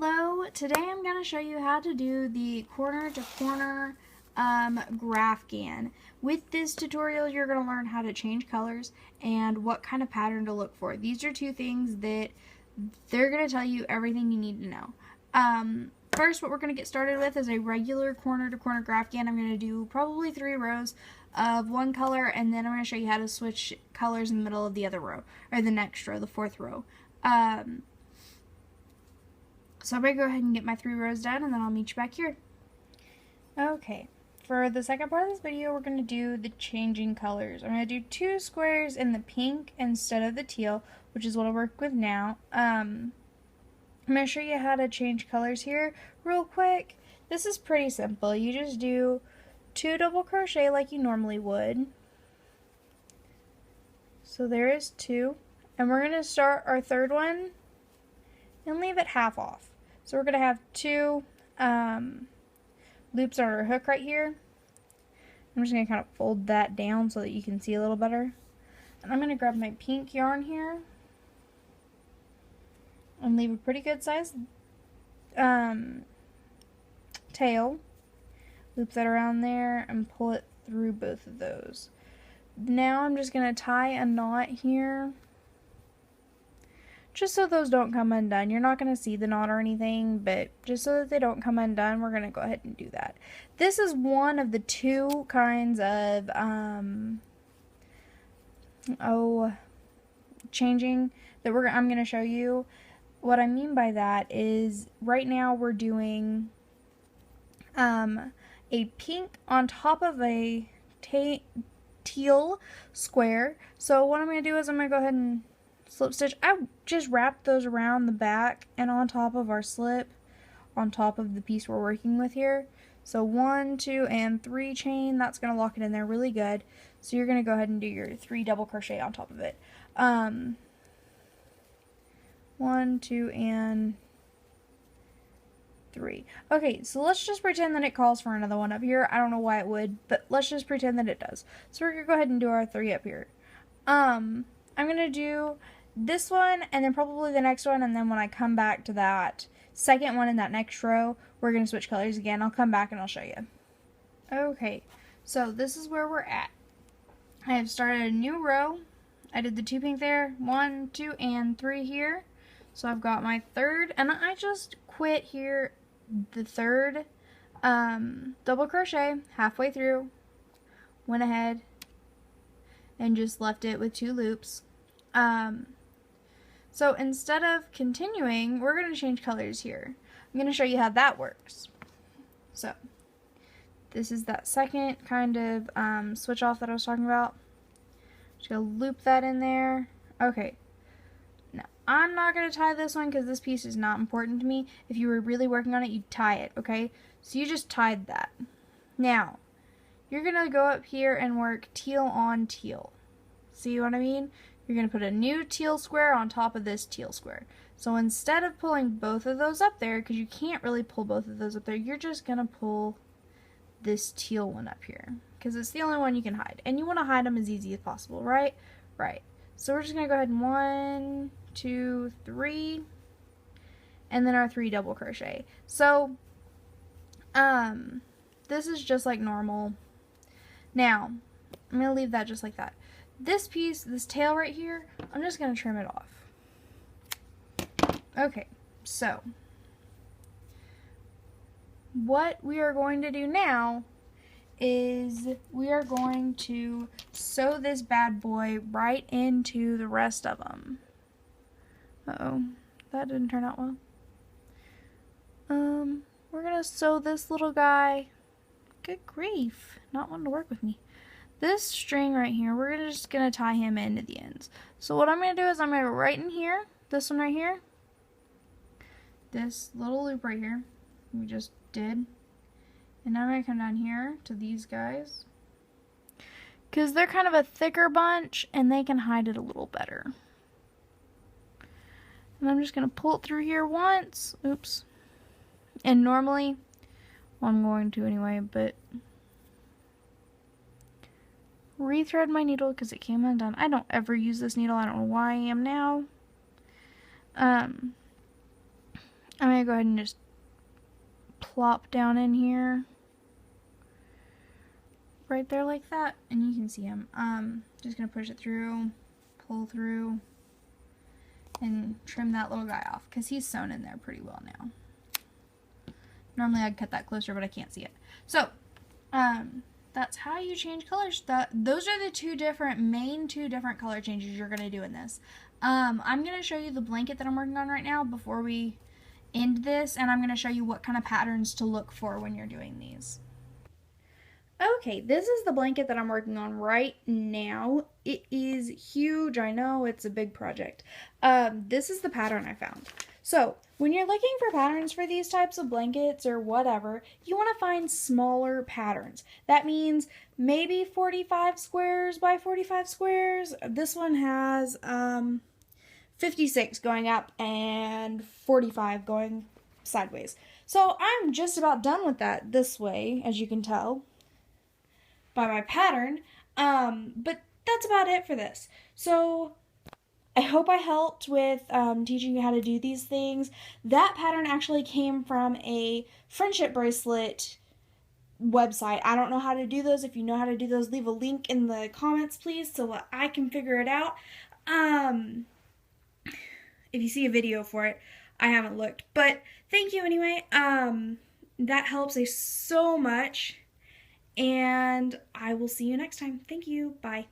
Hello, today I'm going to show you how to do the corner to corner Graphgan. With this tutorial you're going to learn how to change colors and what kind of pattern to look for. These are two things that they're going to tell you everything you need to know. First, what we're going to get started with is a regular corner to corner Graphgan. I'm going to do probably 3 rows of one color, and then I'm going to show you how to switch colors in the middle of the other row, or the next row, the 4th row. So I'm going to go ahead and get my 3 rows done, and then I'll meet you back here. Okay, for the second part of this video, we're going to do the changing colors. I'm going to do 2 squares in the pink instead of the teal, which is what I'll work with now. I'm going to show you how to change colors here real quick. This is pretty simple. You just do 2 double crochet like you normally would. So there is 2. And we're going to start our 3rd one and leave it half off. So we're going to have 2 loops on our hook right here. I'm just going to kind of fold that down so that you can see a little better. And I'm going to grab my pink yarn here and leave a pretty good size tail. Loop that around there and pull it through both of those. Now I'm just going to tie a knot here, just so those don't come undone. You're not going to see the knot or anything, but just so that they don't come undone, we're going to go ahead and do that. This is one of the 2 kinds of changing that I'm going to show you. What I mean by that is right now we're doing a pink on top of a teal square. So what I'm going to do is I'm going to go ahead and slip stitch. I just wrapped those around the back and on top of our slip, on top of the piece we're working with here. So 1, 2, and 3 chain. That's going to lock it in there really good. So you're going to go ahead and do your 3 double crochet on top of it. 1, 2, and 3. Okay, so let's just pretend that it calls for another one up here. I don't know why it would, but let's just pretend that it does. So we're going to go ahead and do our 3 up here. I'm going to do this one and then probably the next one, and then when I come back to that second one in that next row, we're going to switch colors again. I'll come back and I'll show you. Okay, so this is where we're at. I have started a new row. I did the 2 pink there, 1, 2, and 3 here. So I've got my 3rd, and I just quit here the 3rd double crochet halfway through, went ahead and just left it with 2 loops. So instead of continuing, we're going to change colors here. I'm going to show you how that works. So this is that second kind of switch off that I was talking about. Just going to loop that in there. Okay. Now, I'm not going to tie this one because this piece is not important to me. If you were really working on it, you'd tie it, okay? So you just tied that. Now, you're going to go up here and work teal on teal. See what I mean? You're going to put a new teal square on top of this teal square. So instead of pulling both of those up there, because you can't really pull both of those up there, you're just going to pull this teal one up here, because it's the only one you can hide. And you want to hide them as easy as possible, right? Right. So we're just going to go ahead and 1, 2, 3, and then our 3 double crochet. So, this is just like normal. Now, I'm going to leave that just like that. This piece, this tail right here, I'm just going to trim it off. Okay, so what we are going to do now is we are going to sew this bad boy right into the rest of them. Uh-oh, that didn't turn out well. We're going to sew this little guy. Good grief, not wanting to work with me. This string right here, we're just going to tie him into the ends. So what I'm going to do is I'm going to go right in here, this one right here, this little loop right here, we just did. And now I'm going to come down here to these guys, because they're kind of a thicker bunch and they can hide it a little better. And I'm just going to pull it through here once. Oops. And normally, well, I'm going to anyway, but rethread my needle because it came undone. I don't ever use this needle. I don't know why I am now. I'm going to go ahead and just plop down in here. Right there like that. And you can see him. Just going to push it through, pull through, and trim that little guy off because he's sewn in there pretty well now. Normally I'd cut that closer, but I can't see it. So, that's how you change colors. Those are the main two different color changes you're going to do in this. I'm going to show you the blanket that I'm working on right now before we end this, and I'm going to show you what kind of patterns to look for when you're doing these. Okay, this is the blanket that I'm working on right now. It is huge, I know, it's a big project. This is the pattern I found. So, when you're looking for patterns for these types of blankets or whatever, you want to find smaller patterns. That means maybe 45 squares by 45 squares. This one has 56 going up and 45 going sideways. So I'm just about done with that this way, as you can tell by my pattern. But that's about it for this. So I hope I helped with teaching you how to do these things. That pattern actually came from a friendship bracelet website. I don't know how to do those. If you know how to do those, leave a link in the comments, please, so I can figure it out. If you see a video for it, I haven't looked. But thank you anyway. That helps so much. And I will see you next time. Thank you. Bye.